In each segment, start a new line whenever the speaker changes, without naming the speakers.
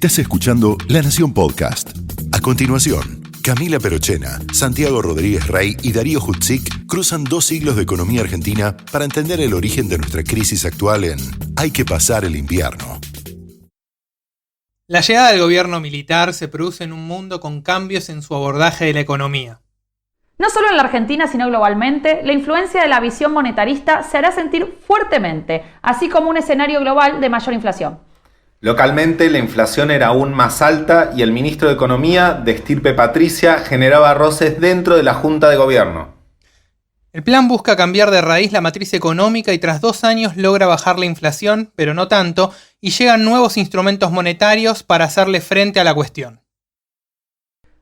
Estás escuchando La Nación Podcast. A continuación, Camila Perochena, Santiago Rodríguez Rey y Darío Hutzik cruzan 2 siglos de economía argentina para entender el origen de nuestra crisis actual en Hay que pasar el invierno.
La llegada del gobierno militar se produce en un mundo con cambios en su abordaje de la economía.
No solo en la Argentina, sino globalmente, la influencia de la visión monetarista se hará sentir fuertemente, así como un escenario global de mayor inflación.
Localmente, la inflación era aún más alta y el ministro de Economía, de estirpe patricia, generaba roces dentro de la Junta de Gobierno.
El plan busca cambiar de raíz la matriz económica y tras 2 años logra bajar la inflación, pero no tanto, y llegan nuevos instrumentos monetarios para hacerle frente a la cuestión.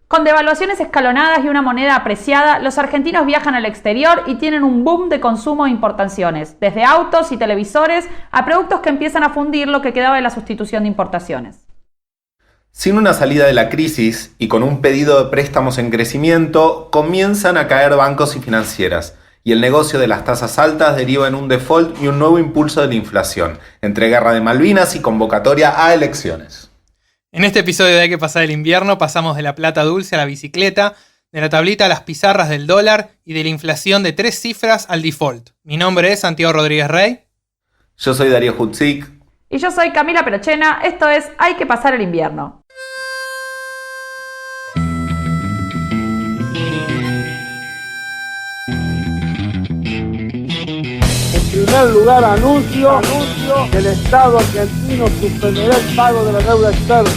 Con devaluaciones escalonadas y una moneda apreciada, los argentinos viajan al exterior y tienen un boom de consumo e importaciones, desde autos y televisores a productos que empiezan a fundir lo que quedaba de la sustitución de importaciones.
Sin una salida de la crisis y con un pedido de préstamos en crecimiento, comienzan a caer bancos y financieras, y el negocio de las tasas altas deriva en un default y un nuevo impulso de la inflación, entre guerra de Malvinas y convocatoria a elecciones.
En este episodio de Hay que pasar el invierno pasamos de la plata dulce a la bicicleta, de la tablita a las pizarras del dólar y de la inflación de 3 cifras al default. Mi nombre es Santiago Rodríguez Rey.
Yo soy Darío Hutzik.
Y yo soy Camila Perochena, esto es Hay que pasar el invierno.
En primer lugar, anuncio que el Estado argentino suspenderá el pago de la deuda externa.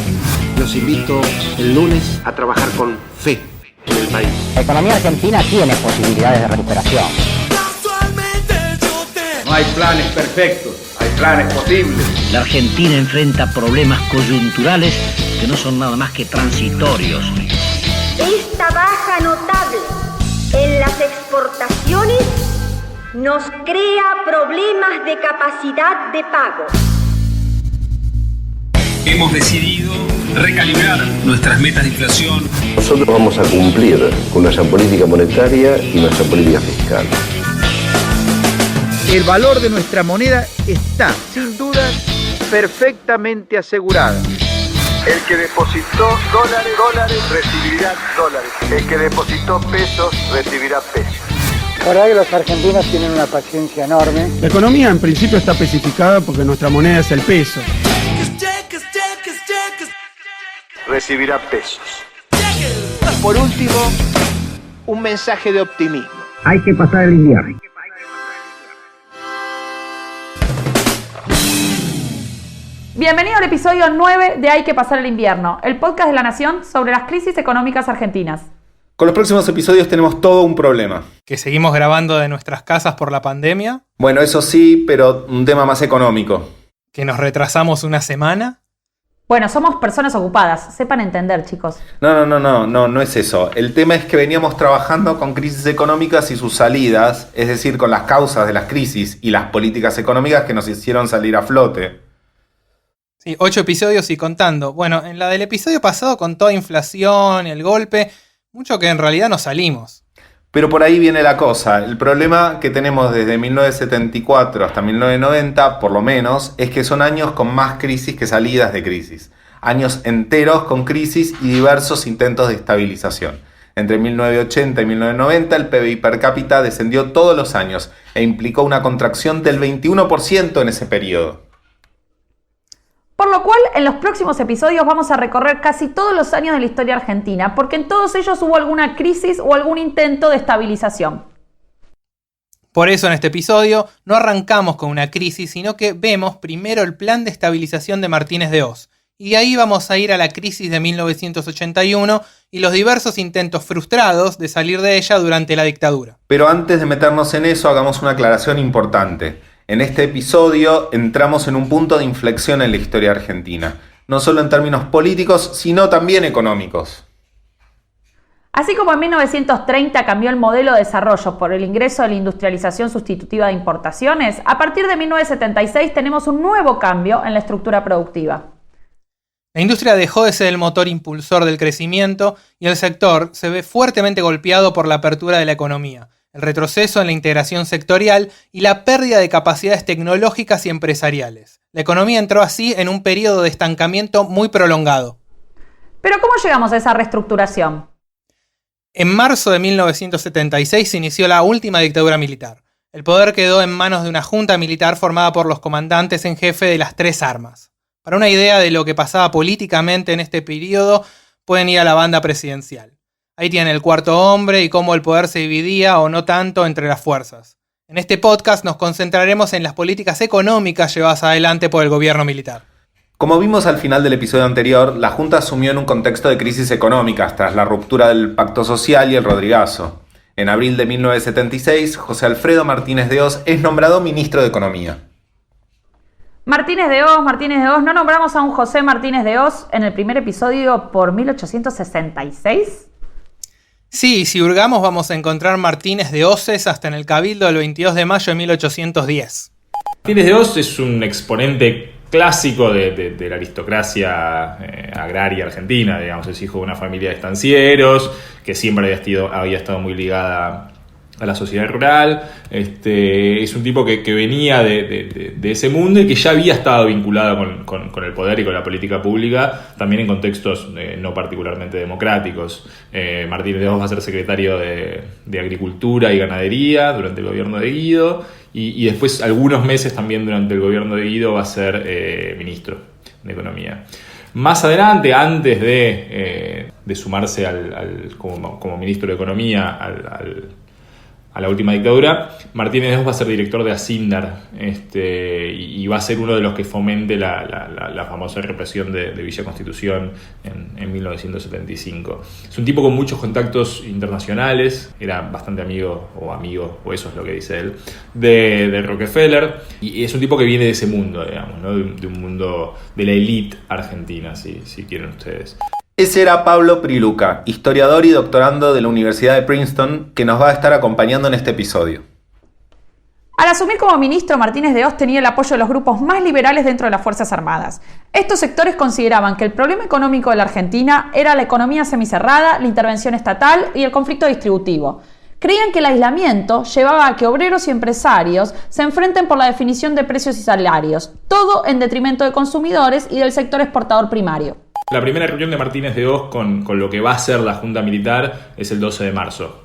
Los invito el lunes a trabajar con fe en el país.
La economía argentina tiene posibilidades de recuperación.
No hay planes perfectos, hay planes posibles.
La Argentina enfrenta problemas coyunturales que no son nada más que transitorios.
Esta baja notable en las exportaciones nos crea problemas de capacidad de pago.
Hemos decidido recalibrar nuestras metas de inflación.
Nosotros vamos a cumplir con nuestra política monetaria y nuestra política fiscal.
El valor de nuestra moneda está, sin duda, perfectamente asegurado.
El que depositó dólares, recibirá dólares. El que depositó pesos, recibirá pesos.
La verdad que los argentinos tienen una paciencia enorme.
La economía en principio está especificada porque nuestra moneda es el peso.
Recibirá pesos.
Por último, un mensaje de optimismo.
Hay que pasar el invierno.
Bienvenido al episodio 9 de Hay que pasar el invierno, el podcast de La Nación sobre las crisis económicas argentinas.
Con los próximos episodios tenemos todo un problema.
¿Que seguimos grabando de nuestras casas por la pandemia?
Bueno, eso sí, pero un tema más económico.
¿Que nos retrasamos una semana?
Bueno, somos personas ocupadas, sepan entender, chicos.
No es eso. El tema es que veníamos trabajando con crisis económicas y sus salidas, es decir, con las causas de las crisis y las políticas económicas que nos hicieron salir a flote.
Sí, 8 episodios y contando. Bueno, en la del episodio pasado con toda inflación y el golpe, mucho que en realidad no salimos.
Pero por ahí viene la cosa. El problema que tenemos desde 1974 hasta 1990, por lo menos, es que son años con más crisis que salidas de crisis. Años enteros con crisis y diversos intentos de estabilización. Entre 1980 y 1990 el PBI per cápita descendió todos los años e implicó una contracción del 21% en ese periodo.
Por lo cual, en los próximos episodios vamos a recorrer casi todos los años de la historia argentina, porque en todos ellos hubo alguna crisis o algún intento de estabilización.
Por eso en este episodio no arrancamos con una crisis, sino que vemos primero el plan de estabilización de Martínez de Hoz. Y de ahí vamos a ir a la crisis de 1981 y los diversos intentos frustrados de salir de ella durante la dictadura.
Pero antes de meternos en eso, hagamos una aclaración importante. En este episodio entramos en un punto de inflexión en la historia argentina, no solo en términos políticos, sino también económicos.
Así como en 1930 cambió el modelo de desarrollo por el ingreso de la industrialización sustitutiva de importaciones, a partir de 1976 tenemos un nuevo cambio en la estructura productiva.
La industria dejó de ser el motor impulsor del crecimiento y el sector se ve fuertemente golpeado por la apertura de la economía. el retroceso en la integración sectorial y la pérdida de capacidades tecnológicas y empresariales. La economía entró así en un periodo de estancamiento muy prolongado.
¿Pero cómo llegamos a esa reestructuración?
En marzo de 1976 se inició la última dictadura militar. El poder quedó en manos de una junta militar formada por los comandantes en jefe de las tres armas. Para una idea de lo que pasaba políticamente en este periodo, pueden ir a la banda presidencial. Ahí tienen el cuarto hombre y cómo el poder se dividía o no tanto entre las fuerzas. En este podcast nos concentraremos en las políticas económicas llevadas adelante por el gobierno militar.
Como vimos al final del episodio anterior, la Junta asumió en un contexto de crisis económicas tras la ruptura del Pacto Social y el Rodrigazo. En abril de 1976, José Alfredo Martínez de Hoz es nombrado ministro de Economía.
Martínez de Hoz, ¿no nombramos a un José Martínez de Hoz en el primer episodio por 1866?
Sí, si hurgamos vamos a encontrar Martínez de Hozes hasta en el Cabildo del 22 de mayo de 1810.
Martínez de Hoz es un exponente clásico de la aristocracia agraria argentina, digamos, es hijo de una familia de estancieros, que siempre había estado muy ligada a la sociedad rural. Es un tipo que venía de ese mundo y que ya había estado vinculado con el poder y con la política pública, también en contextos no particularmente democráticos. Martínez de Hoz va a ser secretario de Agricultura y Ganadería durante el gobierno de Guido, y después algunos meses también durante el gobierno de Guido va a ser ministro de Economía. Más adelante, antes de sumarse como ministro de Economía a la última dictadura, Martínez de Hoz va a ser director de Asindar, y va a ser uno de los que fomente la famosa represión de Villa Constitución en 1975. Es un tipo con muchos contactos internacionales, era bastante amigo, o eso es lo que dice él, de Rockefeller, y es un tipo que viene de ese mundo, digamos, ¿no? de un mundo de la élite argentina, si quieren ustedes.
Ese era Pablo Priluca, historiador y doctorando de la Universidad de Princeton, que nos va a estar acompañando en este episodio.
Al asumir como ministro, Martínez de Hoz tenía el apoyo de los grupos más liberales dentro de las Fuerzas Armadas. Estos sectores consideraban que el problema económico de la Argentina era la economía semicerrada, la intervención estatal y el conflicto distributivo. Creían que el aislamiento llevaba a que obreros y empresarios se enfrenten por la definición de precios y salarios, todo en detrimento de consumidores y del sector exportador primario.
La primera reunión de Martínez de Hoz con lo que va a ser la Junta Militar es el 12 de marzo,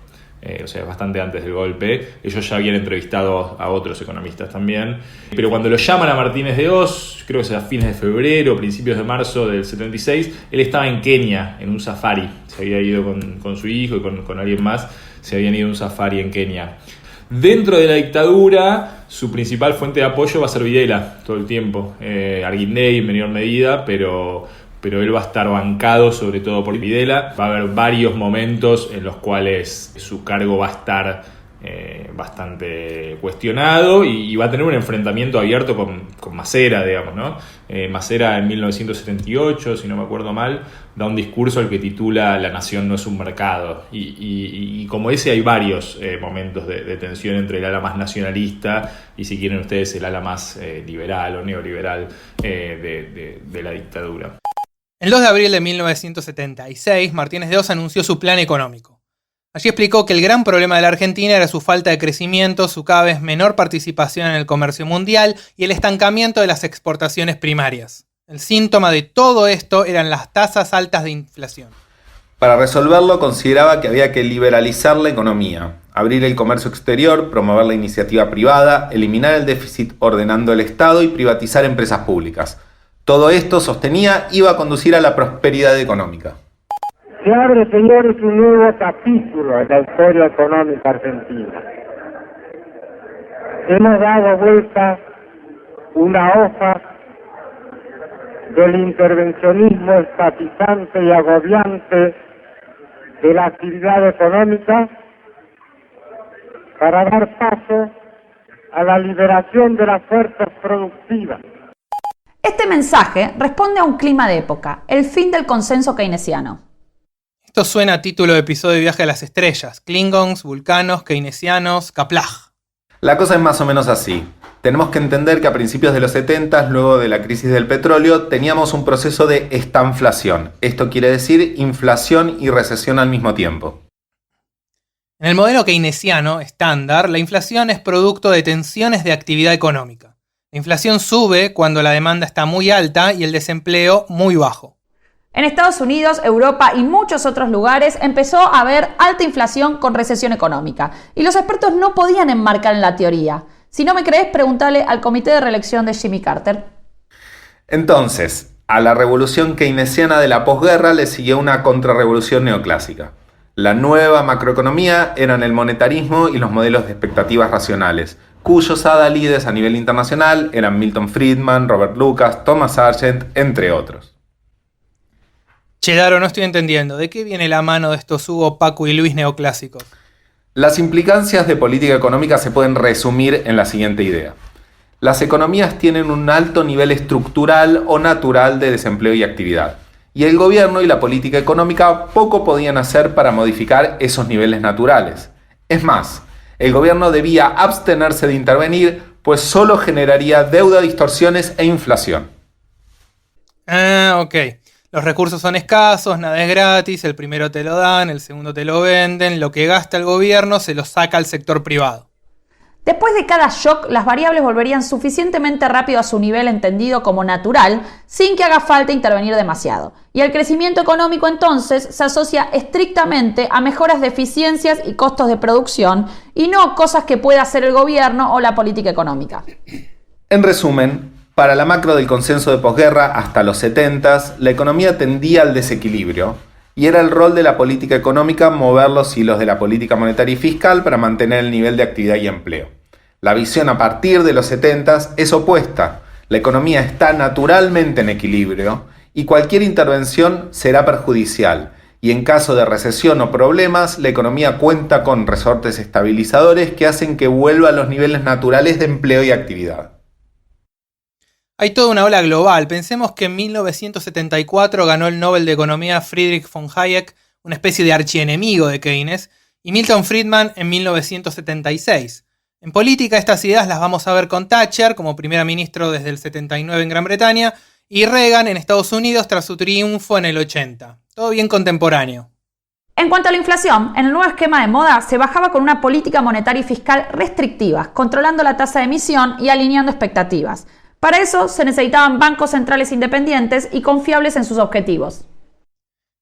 o sea, bastante antes del golpe. Ellos ya habían entrevistado a otros economistas también. Pero cuando lo llaman a Martínez de Hoz, creo que es a fines de febrero, principios de marzo del 76, él estaba en Kenia, en un safari. Se había ido con su hijo y con alguien más, se habían ido a un safari en Kenia. Dentro de la dictadura, su principal fuente de apoyo va a ser Videla todo el tiempo. Arguindey en menor medida, pero él va a estar bancado sobre todo por Videla. Va a haber varios momentos en los cuales su cargo va a estar bastante cuestionado y va a tener un enfrentamiento abierto con Masera, digamos, ¿no? Masera en 1978, si no me acuerdo mal, da un discurso al que titula "La nación no es un mercado", y como ese hay varios momentos de tensión entre el ala más nacionalista y, si quieren ustedes, el ala más liberal o neoliberal de la dictadura.
El 2 de abril de 1976, Martínez de Hoz anunció su plan económico. Allí explicó que el gran problema de la Argentina era su falta de crecimiento, su cada vez menor participación en el comercio mundial y el estancamiento de las exportaciones primarias. El síntoma de todo esto eran las tasas altas de inflación.
Para resolverlo, consideraba que había que liberalizar la economía, abrir el comercio exterior, promover la iniciativa privada, eliminar el déficit ordenando el Estado y privatizar empresas públicas. Todo esto, sostenía, iba a conducir a la prosperidad económica.
Se abre, señores, un nuevo capítulo en la historia económica argentina. Hemos dado vuelta una hoja del intervencionismo estatizante y agobiante de la actividad económica para dar paso a la liberación de las fuerzas productivas.
Este mensaje responde a un clima de época, el fin del consenso keynesiano.
Esto suena a título de episodio de Viaje a las Estrellas: Klingons, vulcanos, keynesianos, Kaplaj.
La cosa es más o menos así. Tenemos que entender que a principios de los 70, luego de la crisis del petróleo, teníamos un proceso de estanflación. Esto quiere decir inflación y recesión al mismo tiempo.
En el modelo keynesiano estándar, la inflación es producto de tensiones de actividad económica. La inflación sube cuando la demanda está muy alta y el desempleo muy bajo.
En Estados Unidos, Europa y muchos otros lugares empezó a haber alta inflación con recesión económica. Y los expertos no podían enmarcar en la teoría. Si no me crees, preguntale al comité de reelección de Jimmy Carter.
Entonces, a la revolución keynesiana de la posguerra le siguió una contrarrevolución neoclásica. La nueva macroeconomía eran el monetarismo y los modelos de expectativas racionales, cuyos adalides a nivel internacional eran Milton Friedman, Robert Lucas, Thomas Sargent, entre otros.
Che, Daro, no estoy entendiendo. ¿De qué viene la mano de estos Hugo, Paco y Luis neoclásicos?
Las implicancias de política económica se pueden resumir en la siguiente idea. Las economías tienen un alto nivel estructural o natural de desempleo y actividad, y el gobierno y la política económica poco podían hacer para modificar esos niveles naturales. Es más, el gobierno debía abstenerse de intervenir, pues solo generaría deuda, distorsiones e inflación.
Ok. Los recursos son escasos, nada es gratis, el primero te lo dan, el segundo te lo venden, lo que gasta el gobierno se lo saca al sector privado.
Después de cada shock, las variables volverían suficientemente rápido a su nivel entendido como natural, sin que haga falta intervenir demasiado. Y el crecimiento económico entonces se asocia estrictamente a mejoras de eficiencias y costos de producción, y no cosas que pueda hacer el gobierno o la política económica.
En resumen, para la macro del consenso de posguerra hasta los 70s, la economía tendía al desequilibrio y era el rol de la política económica mover los hilos de la política monetaria y fiscal para mantener el nivel de actividad y empleo. La visión a partir de los 70s es opuesta. La economía está naturalmente en equilibrio y cualquier intervención será perjudicial. Y en caso de recesión o problemas, la economía cuenta con resortes estabilizadores que hacen que vuelva a los niveles naturales de empleo y actividad.
Hay toda una ola global. Pensemos que en 1974 ganó el Nobel de Economía Friedrich von Hayek, una especie de archienemigo de Keynes, y Milton Friedman en 1976. En política estas ideas las vamos a ver con Thatcher como primera ministra desde el 79 en Gran Bretaña y Reagan en Estados Unidos tras su triunfo en el 80. Todo bien contemporáneo.
En cuanto a la inflación, en el nuevo esquema de moda se bajaba con una política monetaria y fiscal restrictivas, controlando la tasa de emisión y alineando expectativas. Para eso se necesitaban bancos centrales independientes y confiables en sus objetivos.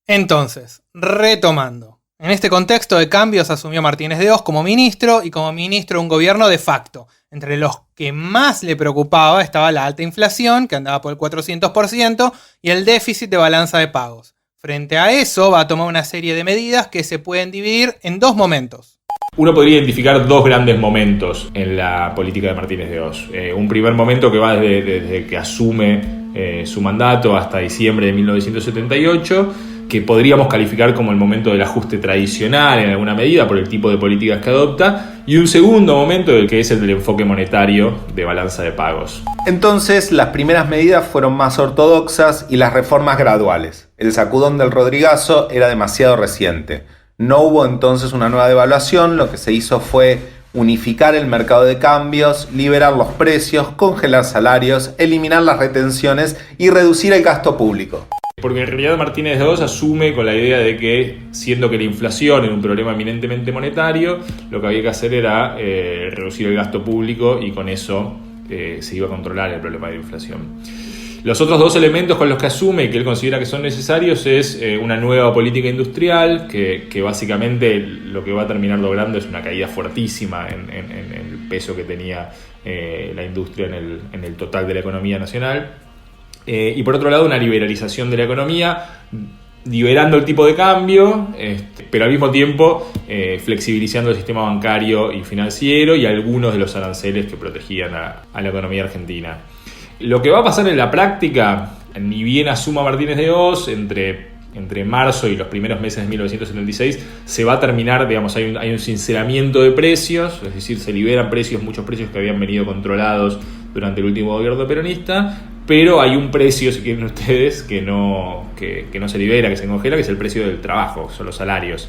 Entonces, retomando. En este contexto de cambios asumió Martínez de Hoz como ministro y como ministro un gobierno de facto. Entre los que más le preocupaba estaba la alta inflación, que andaba por el 400%, y el déficit de balanza de pagos. Frente a eso va a tomar una serie de medidas que se pueden dividir en dos momentos.
Uno podría identificar dos grandes momentos en la política de Martínez de Hoz. Un primer momento que va desde que asume su mandato hasta diciembre de 1978, que podríamos calificar como el momento del ajuste tradicional en alguna medida por el tipo de políticas que adopta, y un segundo momento que es el del enfoque monetario de balanza de pagos.
Entonces, las primeras medidas fueron más ortodoxas y las reformas graduales. El sacudón del Rodrigazo era demasiado reciente. No hubo entonces una nueva devaluación, lo que se hizo fue unificar el mercado de cambios, liberar los precios, congelar salarios, eliminar las retenciones y reducir el gasto público.
Porque en realidad Martínez de Hoz asume con la idea de que, siendo que la inflación era un problema eminentemente monetario, lo que había que hacer era reducir el gasto público y con eso se iba a controlar el problema de la inflación. Los otros dos elementos con los que asume y que él considera que son necesarios es una nueva política industrial que básicamente lo que va a terminar logrando es una caída fuertísima en el peso que tenía la industria en el total de la economía nacional. Y por otro lado una liberalización de la economía, liberando el tipo de cambio, pero al mismo tiempo flexibilizando el sistema bancario y financiero y algunos de los aranceles que protegían a la economía argentina. Lo que va a pasar en la práctica, ni bien asuma Martínez de Hoz, entre marzo y los primeros meses de 1976, se va a terminar, digamos, hay un sinceramiento de precios, es decir, se liberan precios, muchos precios que habían venido controlados durante el último gobierno peronista, pero hay un precio, si quieren ustedes, que no se libera, que se congela, que es el precio del trabajo, son los salarios.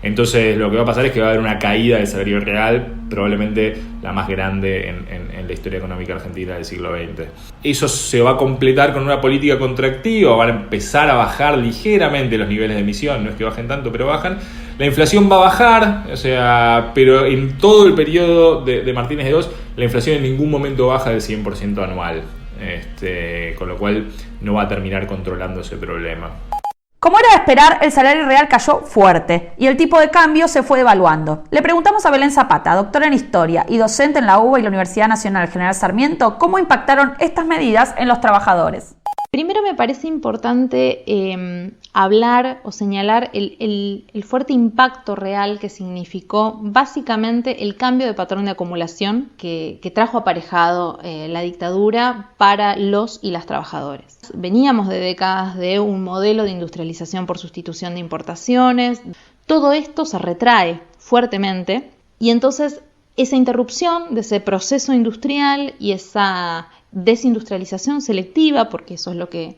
Entonces lo que va a pasar es que va a haber una caída del salario real, probablemente la más grande en la historia económica argentina del siglo XX. Eso se va a completar con una política contractiva, van a empezar a bajar ligeramente los niveles de emisión, no es que bajen tanto, pero bajan. La inflación va a bajar, pero en todo el periodo de Martínez de Oz, la inflación en ningún momento baja del 100% anual, con lo cual no va a terminar controlando ese problema.
Como era de esperar, el salario real cayó fuerte y el tipo de cambio se fue devaluando. Le preguntamos a Belén Zapata, doctora en Historia y docente en la UBA y la Universidad Nacional General Sarmiento, cómo impactaron estas medidas en los trabajadores.
Primero me parece importante hablar o señalar el fuerte impacto real que significó básicamente el cambio de patrón de acumulación que trajo aparejado la dictadura para los y las trabajadores. Veníamos de décadas de un modelo de industrialización por sustitución de importaciones. Todo esto se retrae fuertemente y entonces esa interrupción de ese proceso industrial y esa desindustrialización selectiva, porque eso es lo que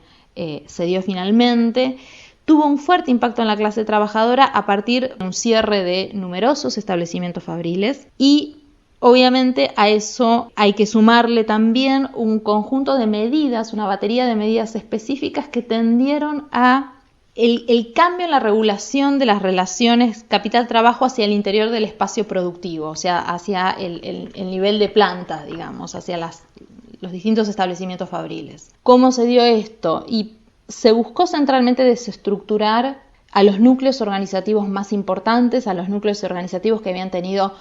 se dio finalmente, tuvo un fuerte impacto en la clase trabajadora a partir de un cierre de numerosos establecimientos fabriles y obviamente a eso hay que sumarle también un conjunto de medidas, una batería de medidas específicas que tendieron a el cambio en la regulación de las relaciones capital-trabajo hacia el interior del espacio productivo, o sea, hacia el nivel de planta, digamos, hacia los distintos establecimientos fabriles. ¿Cómo se dio esto? Y se buscó centralmente desestructurar a los núcleos organizativos más importantes, a los núcleos organizativos que habían tenido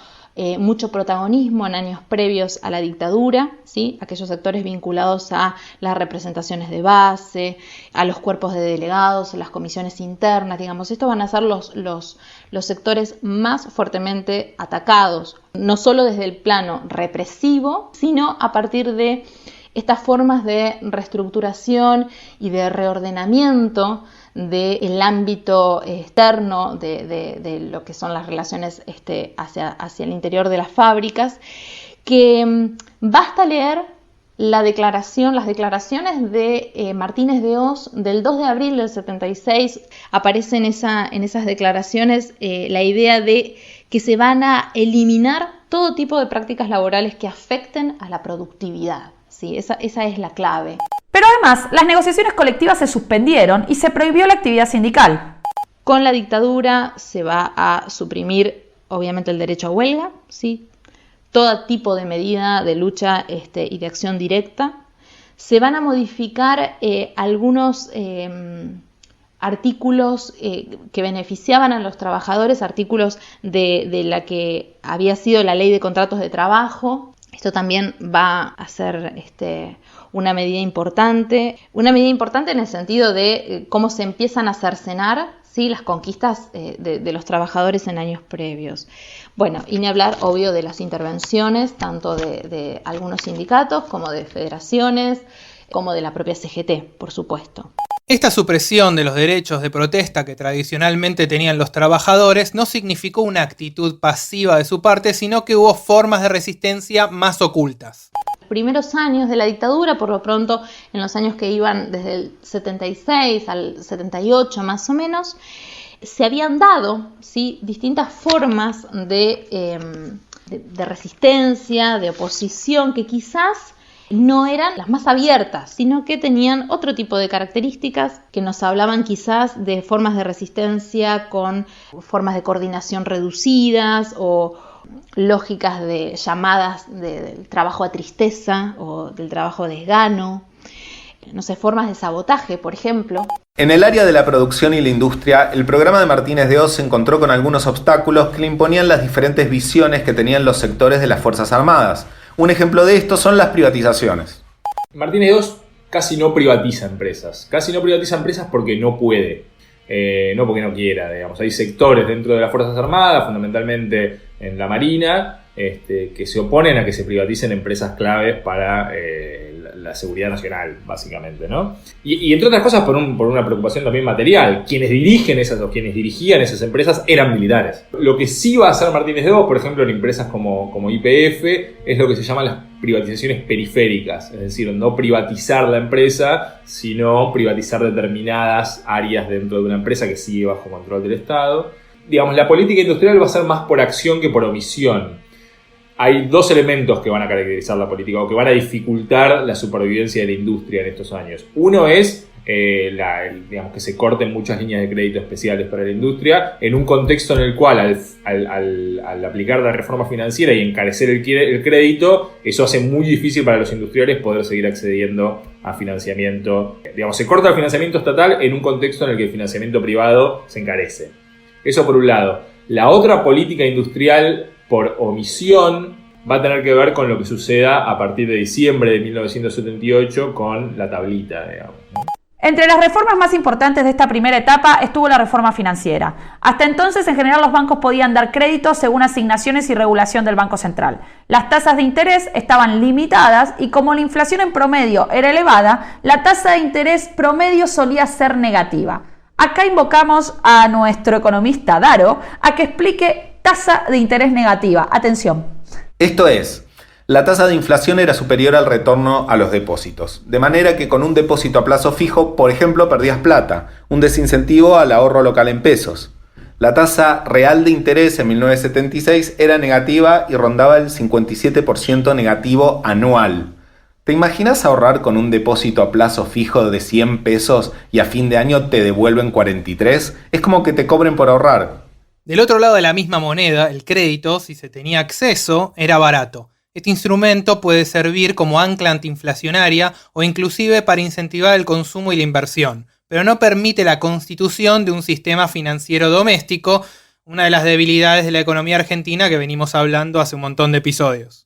mucho protagonismo en años previos a la dictadura, ¿sí? Aquellos sectores vinculados a las representaciones de base, a los cuerpos de delegados, a las comisiones internas, digamos, estos van a ser los sectores más fuertemente atacados, no solo desde el plano represivo, sino a partir de estas formas de reestructuración y de reordenamiento del ámbito externo de lo que son las relaciones hacia el interior de las fábricas, que basta leer las declaraciones de Martínez de Oz del 2 de abril del 76, aparece en esas declaraciones la idea de que se van a eliminar todo tipo de prácticas laborales que afecten a la productividad. Sí, esa es la clave.
Pero además, las negociaciones colectivas se suspendieron y se prohibió la actividad sindical.
Con la dictadura se va a suprimir, obviamente, el derecho a huelga, ¿sí? Todo tipo de medida de lucha y de acción directa. Se van a modificar algunos artículos que beneficiaban a los trabajadores, artículos de la que había sido la ley de contratos de trabajo. Esto también va a ser una medida importante en el sentido de cómo se empiezan a cercenar, ¿sí?, las conquistas de los trabajadores en años previos. Bueno, y ni hablar, obvio, de las intervenciones, tanto de algunos sindicatos como de federaciones, como de la propia CGT, por supuesto.
Esta supresión de los derechos de protesta que tradicionalmente tenían los trabajadores no significó una actitud pasiva de su parte, sino que hubo formas de resistencia más ocultas.
Los primeros años de la dictadura, por lo pronto en los años que iban desde el 76 al 78 más o menos, se habían dado, ¿sí?, distintas formas de resistencia, de oposición, que quizás no eran las más abiertas, sino que tenían otro tipo de características que nos hablaban quizás de formas de resistencia con formas de coordinación reducidas o lógicas de llamadas del trabajo a tristeza o del trabajo a desgano, no sé, formas de sabotaje, por ejemplo.
En el área de la producción y la industria, el programa de Martínez de Oz se encontró con algunos obstáculos que le imponían las diferentes visiones que tenían los sectores de las Fuerzas Armadas. Un ejemplo de esto son las privatizaciones.
Martínez de Oz casi no privatiza empresas. Casi no privatiza empresas porque no puede. No porque no quiera, digamos. Hay sectores dentro de las Fuerzas Armadas, fundamentalmente en la Marina, que se oponen a que se privaticen empresas claves para la seguridad nacional, básicamente, ¿no? Y entre otras cosas por una preocupación también material. Quienes dirigían esas empresas eran militares. Lo que sí va a hacer Martínez de Oz, por ejemplo, en empresas como YPF, es lo que se llaman las privatizaciones periféricas, es decir, no privatizar la empresa, sino privatizar determinadas áreas dentro de una empresa que sigue bajo control del Estado. digamos, la política industrial va a ser más por acción que por omisión. Hay dos elementos que van a caracterizar la política o que van a dificultar la supervivencia de la industria en estos años. Uno es digamos, que se corten muchas líneas de crédito especiales para la industria en un contexto en el cual al aplicar la reforma financiera y encarecer el crédito, eso hace muy difícil para los industriales poder seguir accediendo a financiamiento. Digamos, se corta el financiamiento estatal en un contexto en el que el financiamiento privado se encarece. Eso por un lado. La otra política industrial por omisión va a tener que ver con lo que suceda a partir de diciembre de 1978 con la tablita, digamos.
Entre las reformas más importantes de esta primera etapa estuvo la reforma financiera. Hasta entonces, en general, los bancos podían dar créditos según asignaciones y regulación del Banco Central. Las tasas de interés estaban limitadas y como la inflación en promedio era elevada, la tasa de interés promedio solía ser negativa. Acá invocamos a nuestro economista Daro a que explique tasa de interés negativa. Atención.
Esto es, la tasa de inflación era superior al retorno a los depósitos, de manera que con un depósito a plazo fijo, por ejemplo, perdías plata, un desincentivo al ahorro local en pesos. La tasa real de interés en 1976 era negativa y rondaba el 57% negativo anual. ¿Te imaginas ahorrar con un depósito a plazo fijo de 100 pesos y a fin de año te devuelven 43? Es como que te cobren por ahorrar.
Del otro lado de la misma moneda, el crédito, si se tenía acceso, era barato. Este instrumento puede servir como ancla antiinflacionaria o inclusive para incentivar el consumo y la inversión, pero no permite la constitución de un sistema financiero doméstico, una de las debilidades de la economía argentina que venimos hablando hace un montón de episodios.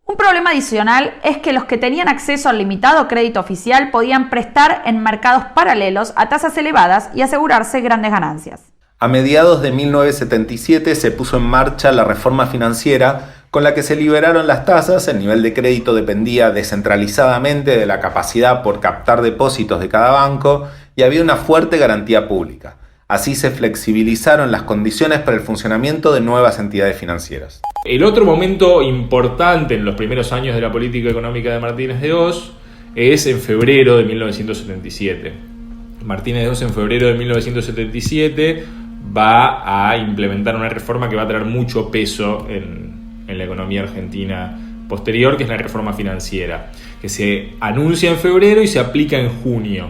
Un problema adicional es que los que tenían acceso al limitado crédito oficial podían prestar en mercados paralelos a tasas elevadas y asegurarse grandes ganancias.
A mediados de 1977 se puso en marcha la reforma financiera con la que se liberaron las tasas. El nivel de crédito dependía descentralizadamente de la capacidad por captar depósitos de cada banco y había una fuerte garantía pública. Así se flexibilizaron las condiciones para el funcionamiento de nuevas entidades financieras.
El otro momento importante en los primeros años de la política económica de Martínez de Hoz es en febrero de 1977. Martínez de Hoz en febrero de 1977 va a implementar una reforma que va a traer mucho peso en la economía argentina posterior, que es la reforma financiera, que se anuncia en febrero y se aplica en junio.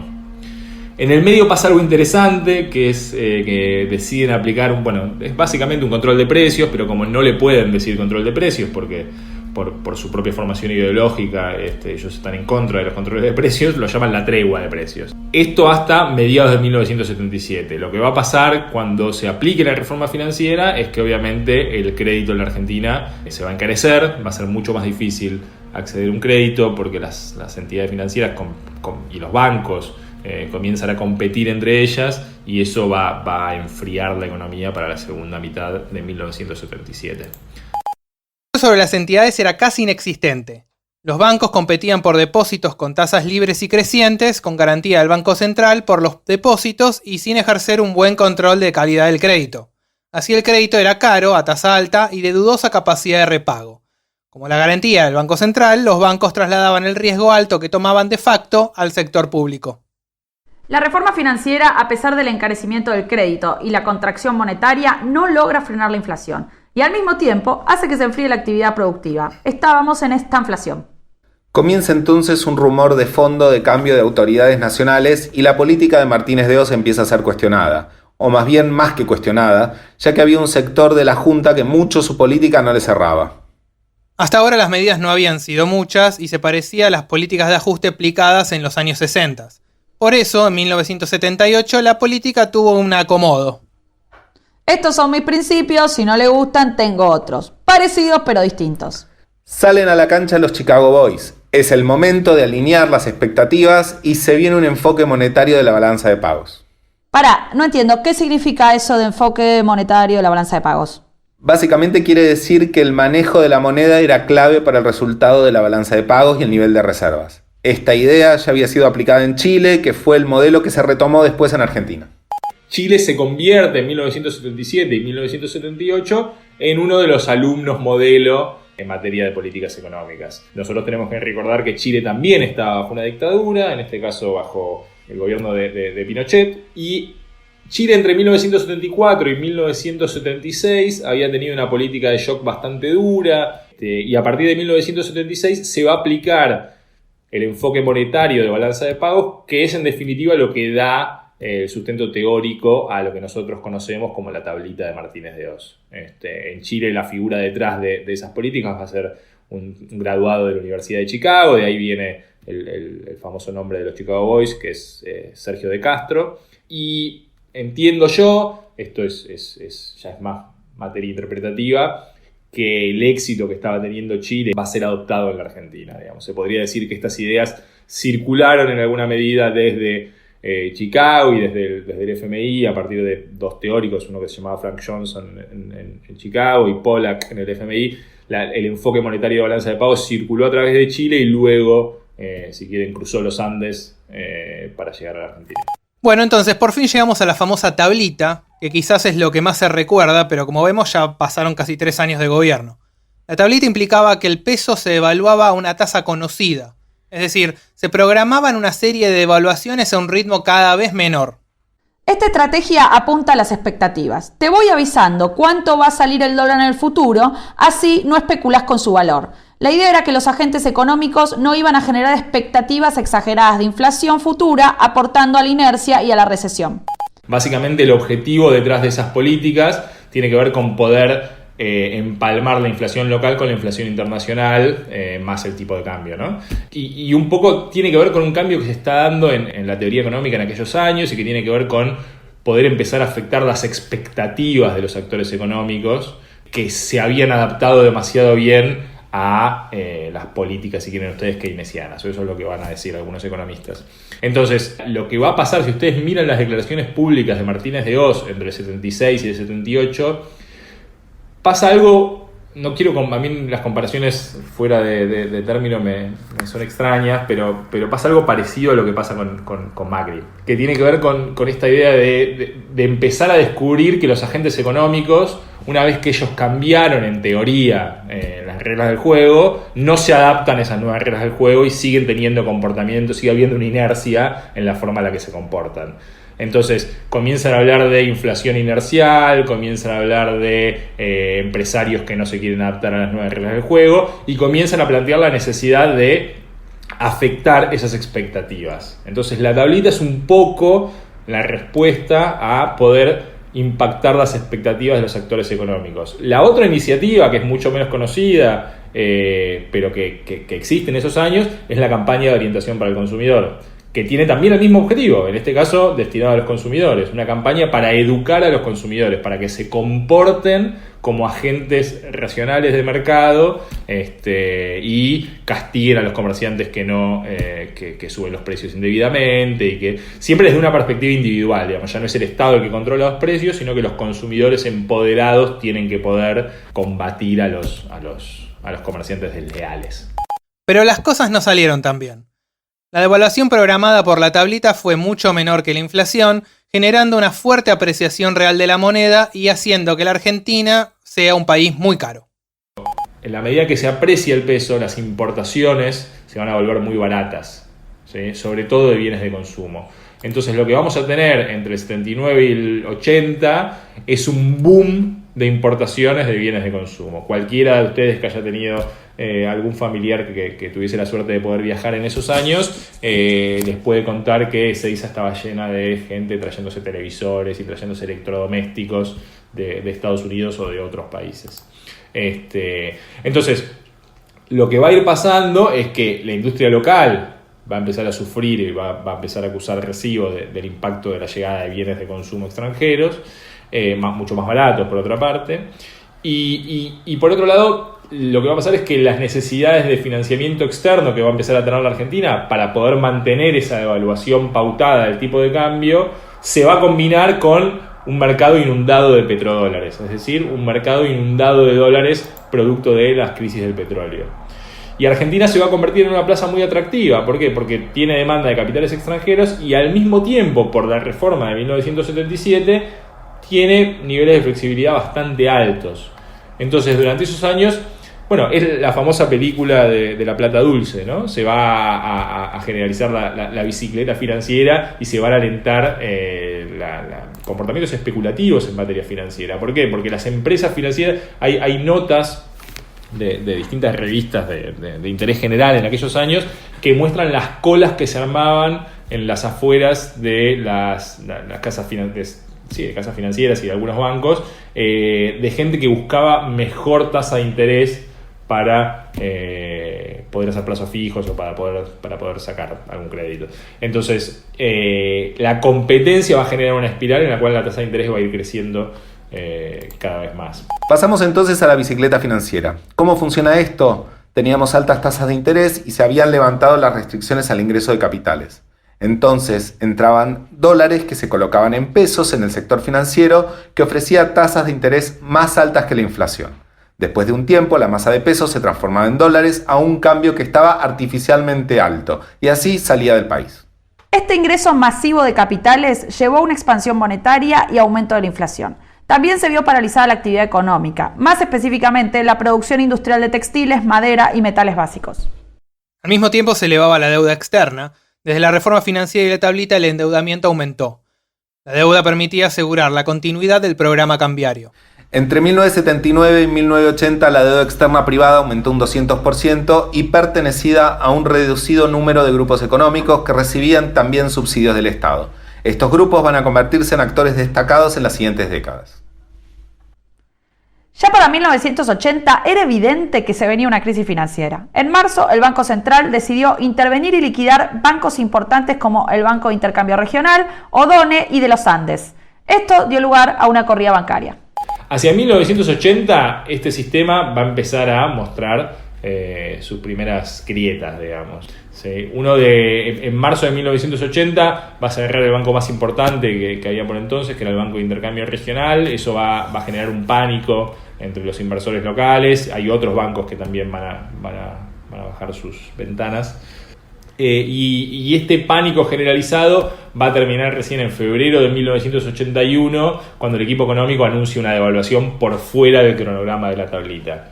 En el medio pasa algo interesante, que es que deciden aplicar, es básicamente un control de precios, pero como no le pueden decir control de precios, porque por su propia formación ideológica ellos están en contra de los controles de precios, lo llaman la tregua de precios. Esto hasta mediados de 1977. Lo que va a pasar cuando se aplique la reforma financiera es que obviamente el crédito en la Argentina se va a encarecer, va a ser mucho más difícil acceder a un crédito porque las entidades financieras y los bancos comienzan a competir entre ellas y eso va a enfriar la economía para la segunda mitad de 1977.
Sobre las entidades era casi inexistente. Los bancos competían por depósitos con tasas libres y crecientes, con garantía del Banco Central por los depósitos y sin ejercer un buen control de calidad del crédito. Así el crédito era caro, a tasa alta y de dudosa capacidad de repago. Como la garantía del Banco Central, los bancos trasladaban el riesgo alto que tomaban de facto al sector público.
La reforma financiera, a pesar del encarecimiento del crédito y la contracción monetaria, no logra frenar la inflación. Y al mismo tiempo hace que se enfríe la actividad productiva. Estábamos en esta inflación.
Comienza entonces un rumor de fondo de cambio de autoridades nacionales y la política de Martínez de Hoz empieza a ser cuestionada, o más bien más que cuestionada, ya que había un sector de la Junta que mucho su política no le cerraba.
Hasta ahora las medidas no habían sido muchas y se parecía a las políticas de ajuste aplicadas en los años 60. Por eso, en 1978, la política tuvo un acomodo.
Estos son mis principios, si no le gustan, tengo otros. Parecidos pero distintos.
Salen a la cancha los Chicago Boys. Es el momento de alinear las expectativas y se viene un enfoque monetario de la balanza de pagos.
Pará, no entiendo, ¿qué significa eso de enfoque monetario de la balanza de pagos?
Básicamente quiere decir que el manejo de la moneda era clave para el resultado de la balanza de pagos y el nivel de reservas. Esta idea ya había sido aplicada en Chile, que fue el modelo que se retomó después en Argentina.
Chile se convierte en 1977 y 1978 en uno de los alumnos modelo en materia de políticas económicas. Nosotros tenemos que recordar que Chile también estaba bajo una dictadura, en este caso bajo el gobierno de Pinochet, y Chile entre 1974 y 1976 había tenido una política de shock bastante dura, y a partir de 1976 se va a aplicar el enfoque monetario de balanza de pagos, que es en definitiva lo que da el sustento teórico a lo que nosotros conocemos como la tablita de Martínez de Oz. En Chile la figura detrás de esas políticas va a ser un graduado de la Universidad de Chicago, de ahí viene el famoso nombre de los Chicago Boys, que es Sergio de Castro, y entiendo yo, esto ya es más materia interpretativa, que el éxito que estaba teniendo Chile va a ser adoptado en la Argentina, digamos. Se podría decir que estas ideas circularon en alguna medida desde Chicago y desde el FMI a partir de dos teóricos, uno que se llamaba Frank Johnson en Chicago y Pollack en el FMI. El enfoque monetario de balanza de pagos circuló a través de Chile y luego, si quieren, cruzó los Andes para llegar a la Argentina.
Bueno, entonces por fin llegamos a la famosa tablita, que quizás es lo que más se recuerda, pero como vemos ya pasaron casi 3 años de gobierno. La tablita implicaba que el peso se devaluaba a una tasa conocida, es decir, se programaban una serie de devaluaciones a un ritmo cada vez menor.
Esta estrategia apunta a las expectativas. Te voy avisando cuánto va a salir el dólar en el futuro, así no especulas con su valor. La idea era que los agentes económicos no iban a generar expectativas exageradas de inflación futura, aportando a la inercia y a la recesión.
Básicamente el objetivo detrás de esas políticas tiene que ver con poder empalmar la inflación local con la inflación internacional, más el tipo de cambio, ¿no? Y un poco tiene que ver con un cambio que se está dando en la teoría económica en aquellos años y que tiene que ver con poder empezar a afectar las expectativas de los actores económicos que se habían adaptado demasiado bien a las políticas, si quieren ustedes, keynesianas. Eso es lo que van a decir algunos economistas. Entonces, lo que va a pasar, si ustedes miran las declaraciones públicas de Martínez de Oz entre el 76 y el 78, pasa algo, no quiero, a mí las comparaciones fuera de término me son extrañas, pero pasa algo parecido a lo que pasa con Macri, que tiene que ver con esta idea de empezar a descubrir que los agentes económicos, una vez que ellos cambiaron en teoría las reglas del juego, no se adaptan a esas nuevas reglas del juego y siguen teniendo comportamiento, sigue habiendo una inercia en la forma en la que se comportan. Entonces comienzan a hablar de inflación inercial, comienzan a hablar de empresarios que no se quieren adaptar a las nuevas reglas del juego y comienzan a plantear la necesidad de afectar esas expectativas. Entonces la tablita es un poco la respuesta a poder impactar las expectativas de los actores económicos. La otra iniciativa, que es mucho menos conocida, pero que existe en esos años, es la campaña de orientación para el consumidor, que tiene también el mismo objetivo, en este caso destinado a los consumidores, una campaña para educar a los consumidores, para que se comporten como agentes racionales de mercado y castiguen a los comerciantes que no que suben los precios indebidamente, y que siempre desde una perspectiva individual, digamos, ya no es el Estado el que controla los precios, sino que los consumidores empoderados tienen que poder combatir a los comerciantes desleales.
Pero las cosas no salieron tan bien. La devaluación programada por la tablita fue mucho menor que la inflación, generando una fuerte apreciación real de la moneda y haciendo que la Argentina sea un país muy caro.
En la medida que se aprecia el peso, las importaciones se van a volver muy baratas, ¿sí? Sobre todo de bienes de consumo. Entonces lo que vamos a tener entre el 79 y el 80 es un boom de importaciones de bienes de consumo. Cualquiera de ustedes que haya tenido algún familiar que tuviese la suerte de poder viajar en esos años, les puede contar que Ezeiza estaba llena de gente trayéndose televisores y trayéndose electrodomésticos de Estados Unidos o de otros países. Entonces, lo que va a ir pasando es que la industria local va a empezar a sufrir y va a empezar a acusar recibo del impacto de la llegada de bienes de consumo extranjeros, mucho más baratos por otra parte, y por otro lado lo que va a pasar es que las necesidades de financiamiento externo que va a empezar a tener la Argentina para poder mantener esa devaluación pautada del tipo de cambio se va a combinar con un mercado inundado de petrodólares, es decir, un mercado inundado de dólares producto de las crisis del petróleo. Y Argentina se va a convertir en una plaza muy atractiva. ¿Por qué? Porque tiene demanda de capitales extranjeros y al mismo tiempo, por la reforma de 1977, tiene niveles de flexibilidad bastante altos. Entonces, durante esos años, bueno, es la famosa película de La Plata Dulce, ¿no? Se va a generalizar la bicicleta financiera y se van a alentar comportamientos especulativos en materia financiera. ¿Por qué? Porque las empresas financieras, hay notas de distintas revistas de interés general en aquellos años que muestran las colas que se armaban en las afueras de las casas financieras. Sí, de casas financieras y de algunos bancos, de gente que buscaba mejor tasa de interés para poder hacer plazos fijos o para poder sacar algún crédito. Entonces, la competencia va a generar una espiral en la cual la tasa de interés va a ir creciendo cada vez más.
Pasamos entonces a la bicicleta financiera. ¿Cómo funciona esto? Teníamos altas tasas de interés y se habían levantado las restricciones al ingreso de capitales. Entonces entraban dólares que se colocaban en pesos en el sector financiero que ofrecía tasas de interés más altas que la inflación. Después de un tiempo, la masa de pesos se transformaba en dólares a un cambio que estaba artificialmente alto y así salía del país.
Este ingreso masivo de capitales llevó a una expansión monetaria y aumento de la inflación. También se vio paralizada la actividad económica, más específicamente la producción industrial de textiles, madera y metales básicos.
Al mismo tiempo se elevaba la deuda externa. Desde la reforma financiera y la tablita el endeudamiento aumentó. La deuda permitía asegurar la continuidad del programa cambiario.
Entre 1979 y 1980 la deuda externa privada aumentó un 200% y pertenecida a un reducido número de grupos económicos que recibían también subsidios del Estado. Estos grupos van a convertirse en actores destacados en las siguientes décadas.
Ya para 1980 era evidente que se venía una crisis financiera. En marzo, el Banco Central decidió intervenir y liquidar bancos importantes como el Banco de Intercambio Regional, ODONE y de los Andes. Esto dio lugar a una corrida bancaria.
Hacia 1980, este sistema va a empezar a mostrar sus primeras grietas, digamos. ¿Sí? En marzo de 1980 va a cerrar el banco más importante que había por entonces, que era el Banco de Intercambio Regional. Eso va a generar un pánico entre los inversores locales. Hay otros bancos que también van a bajar sus ventanas. Y este pánico generalizado va a terminar recién en febrero de 1981, cuando el equipo económico anuncia una devaluación por fuera del cronograma de la tablita.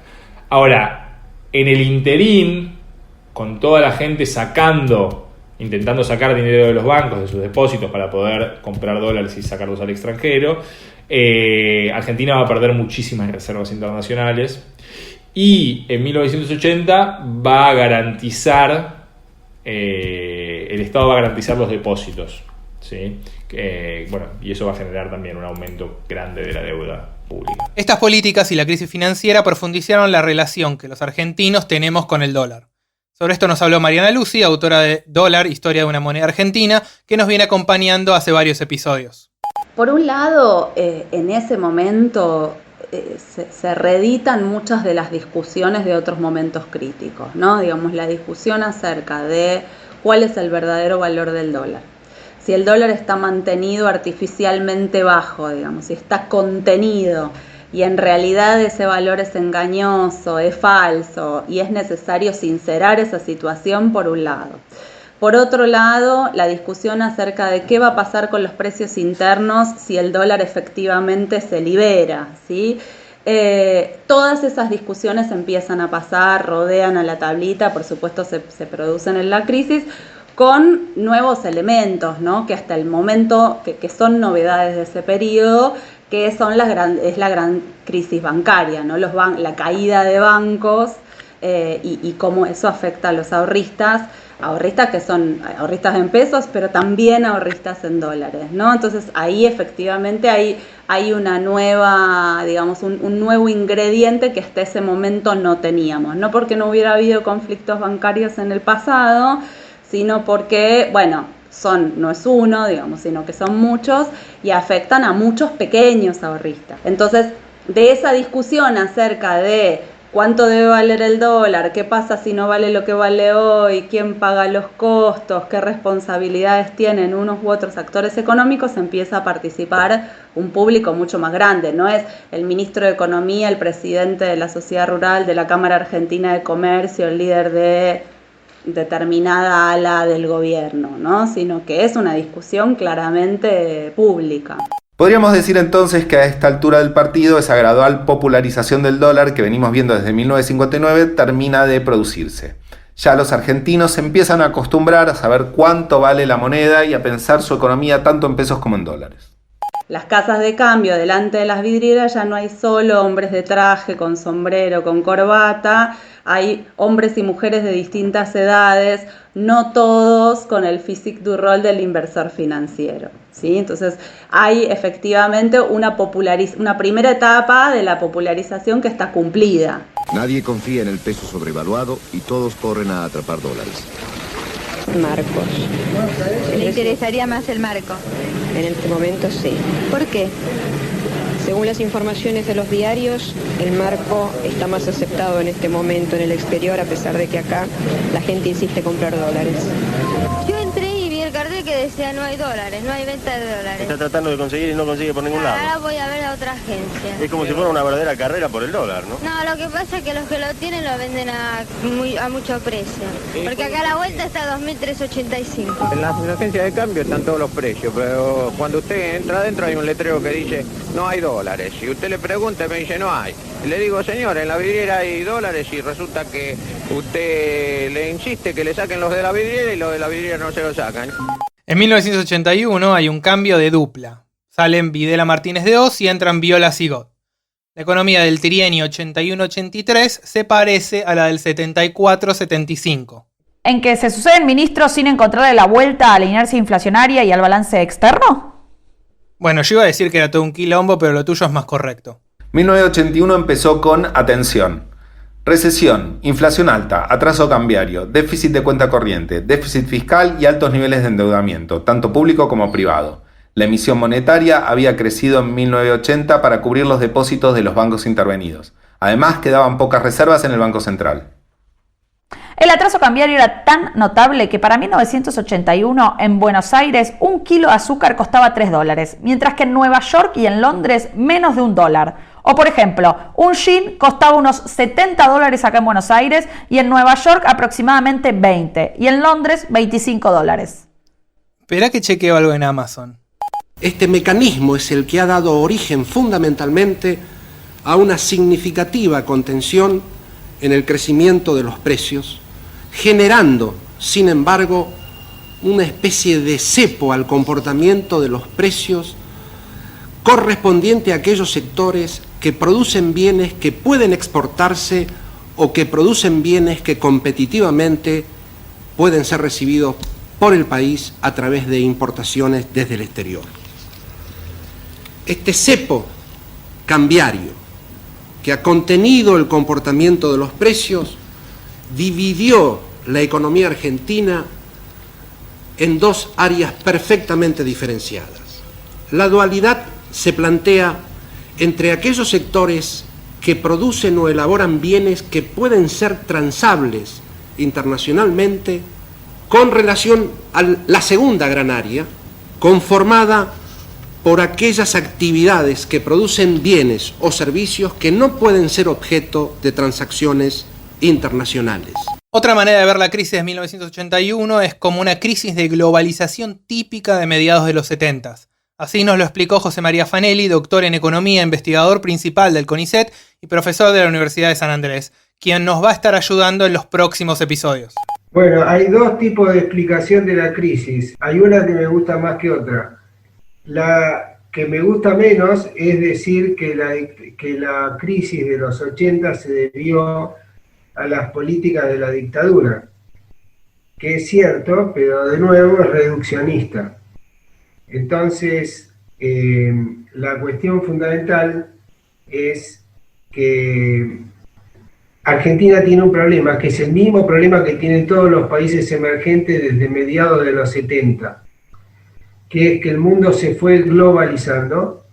Ahora, en el interín, con toda la gente intentando sacar dinero de los bancos, de sus depósitos, para poder comprar dólares y sacarlos al extranjero, Argentina va a perder muchísimas reservas internacionales y en 1980 va a garantizar, el Estado va a garantizar los depósitos, ¿sí? Y eso va a generar también un aumento grande de la deuda pública.
Estas políticas y la crisis financiera profundizaron la relación que los argentinos tenemos con el dólar. Sobre esto nos habló Mariana Lucy, autora de Dólar, Historia de una moneda argentina, que nos viene acompañando hace varios episodios.
Por un lado, en ese momento se reeditan muchas de las discusiones de otros momentos críticos, ¿no? Digamos, la discusión acerca de cuál es el verdadero valor del dólar. Si el dólar está mantenido artificialmente bajo, digamos, si está contenido y en realidad ese valor es engañoso, es falso y es necesario sincerar esa situación, por un lado. Por otro lado, la discusión acerca de qué va a pasar con los precios internos si el dólar efectivamente se libera, ¿sí? Todas esas discusiones empiezan a pasar, rodean a la tablita, por supuesto se producen en la crisis, con nuevos elementos, ¿no? Que hasta el momento, que son novedades de ese periodo, que es la gran crisis bancaria, ¿no? La caída de bancos y cómo eso afecta a los ahorristas que son ahorristas en pesos, pero también ahorristas en dólares, ¿no? Entonces ahí efectivamente hay una nueva, digamos, un nuevo ingrediente que hasta ese momento no teníamos, no porque no hubiera habido conflictos bancarios en el pasado, sino porque, bueno, no es uno, digamos, sino que son muchos y afectan a muchos pequeños ahorristas. Entonces, de esa discusión acerca de cuánto debe valer el dólar, qué pasa si no vale lo que vale hoy, quién paga los costos, qué responsabilidades tienen unos u otros actores económicos, empieza a participar un público mucho más grande. No es el ministro de Economía, el presidente de la Sociedad Rural, de la Cámara Argentina de Comercio, el líder de determinada ala del gobierno, ¿no? Sino que es una discusión claramente pública.
Podríamos decir entonces que a esta altura del partido esa gradual popularización del dólar que venimos viendo desde 1959 termina de producirse. Ya los argentinos se empiezan a acostumbrar a saber cuánto vale la moneda y a pensar su economía tanto en pesos como en dólares.
las casas de cambio, delante de las vidrieras ya no hay solo hombres de traje, con sombrero, con corbata, hay hombres y mujeres de distintas edades, no todos con el physique du rôle del inversor financiero, ¿sí? Entonces hay efectivamente una primera etapa de la popularización que está cumplida.
Nadie confía en el peso sobrevaluado y todos corren a atrapar dólares.
Marcos. ¿Le interesaría más el marco? En este momento sí. ¿Por qué? Según las informaciones de los diarios, el marco está más aceptado en este momento en el exterior, a pesar de que acá la gente insiste en comprar dólares.
Yo entré y vi el cartel que decía no hay dólares, no hay venta de dólares.
Está tratando de conseguir y no consigue por ningún lado.
Ahora voy a ver a otra agencia.
Es como si fuera una verdadera carrera por el dólar, ¿no?
No, lo que pasa es que los que lo tienen lo venden a mucho precio. Porque acá la vuelta está a 2.385.
En las agencias de cambio están todos los precios, pero cuando usted entra adentro hay un letrero que dice no hay dólares. Si usted le pregunta me dice no hay. Le digo, señor, en la vidriera hay dólares y resulta que usted le insiste que le saquen los de la vidriera y los de la vidriera no se los sacan.
En 1981 hay un cambio de dupla. Salen Videla Martínez de Hoz y entran Viola Sigot. La economía del trienio 81-83 se parece a la del 74-75.
¿En que se suceden ministros sin encontrarle la vuelta a la inercia inflacionaria y al balance externo?
Bueno, yo iba a decir que era todo un quilombo, pero lo tuyo es más correcto.
1981 empezó con, atención, recesión, inflación alta, atraso cambiario, déficit de cuenta corriente, déficit fiscal y altos niveles de endeudamiento, tanto público como privado. La emisión monetaria había crecido en 1980 para cubrir los depósitos de los bancos intervenidos. Además, quedaban pocas reservas en el Banco Central.
El atraso cambiario era tan notable que para 1981 en Buenos Aires un kilo de azúcar costaba $3, mientras que en Nueva York y en Londres menos de $1. O por ejemplo, un gin costaba unos $70 acá en Buenos Aires y en Nueva York aproximadamente 20 y en Londres $25.
Espera que chequeo algo en Amazon.
Este mecanismo es el que ha dado origen fundamentalmente a una significativa contención en el crecimiento de los precios, generando, sin embargo, una especie de cepo al comportamiento de los precios correspondiente a aquellos sectores que producen bienes que pueden exportarse o que producen bienes que competitivamente pueden ser recibidos por el país a través de importaciones desde el exterior. Este cepo cambiario que ha contenido el comportamiento de los precios dividió la economía argentina en dos áreas perfectamente diferenciadas. La dualidad se plantea entre aquellos sectores que producen o elaboran bienes que pueden ser transables internacionalmente con relación a la segunda gran área, conformada por aquellas actividades que producen bienes o servicios que no pueden ser objeto de transacciones internacionales.
Otra manera de ver la crisis de 1981 es como una crisis de globalización típica de mediados de los 70. Así nos lo explicó José María Fanelli, doctor en economía, investigador principal del CONICET y profesor de la Universidad de San Andrés, quien nos va a estar ayudando en los próximos episodios.
Bueno, hay dos tipos de explicación de la crisis. Hay una que me gusta más que otra. La que me gusta menos es decir que la crisis de los 80 se debió a las políticas de la dictadura, que es cierto, pero de nuevo es reduccionista. Entonces, la cuestión fundamental es que Argentina tiene un problema, que es el mismo problema que tienen todos los países emergentes desde mediados de los 70, que es que el mundo se fue globalizando